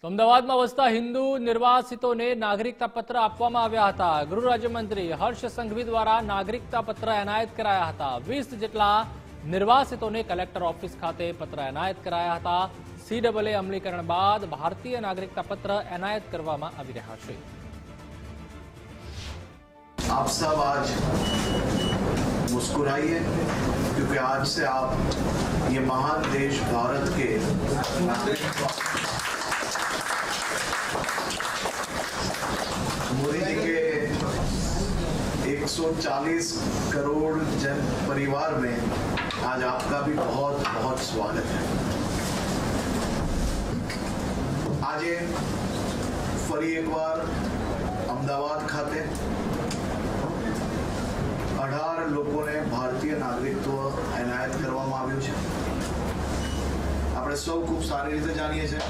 તો અમદાવાદમાં વસતા હિન્દુ નિર્વાસિતોને નાગરિકતા પત્ર આપવામાં આવ્યા હતા। ગૃહ રાજ્યમંત્રી હર્ષ સંઘવી દ્વારા નાગરિકતા પત્ર એનાયત કરાયા હતા। 20 જેટલા નિર્વાસિતોને કલેક્ટર ઓફિસ ખાતે પત્ર એનાયત કરાયા હતા। CAA અમલીકરણ બાદ ભારતીય નાગરિકતા પત્ર એનાયત કરવામાં આવી રહ્યા છે। आप सब आज मुस्कुराइए क्योंकि आज से आप ये महान देश भारत के मोदी जी के 140 करोड़ जन परिवार में आज आपका भी बहुत बहुत स्वागत है। आज फरी एक बार अमदावाद खाते 18 લોકોને ભારતીય નાગરિકત્વ એનાયત કરવામાં આવ્યું છે। આપણે સૌ ખૂબ સારી રીતે જાણીએ છીએ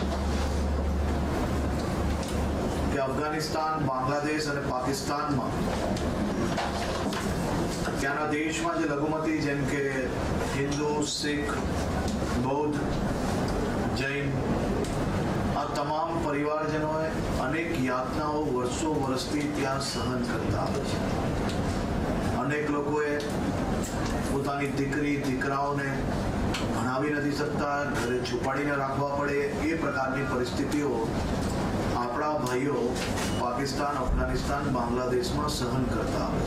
કે અફઘાનિસ્તાન, બાંગ્લાદેશ અને પાકિસ્તાનમાં ત્યાંના દેશમાં જે લઘુમતી જેમ કે હિન્દુ, શીખ, બૌદ્ધ, જૈન આ તમામ પરિવારજનોએ અનેક યાતનાઓ વર્ષો વર્ષથી ત્યાં સહન કરતા આવે છે। અનેક લોકોએ પોતાની દીકરી દીકરાઓને ભણાવી નથી શકતા, ઘરે છુપાડીને રાખવા પડે, એ પ્રકારની પરિસ્થિતિઓ આપણા ભાઈઓ પાકિસ્તાન, અફઘાનિસ્તાન, બાંગ્લાદેશમાં સહન કરતા આવે છે।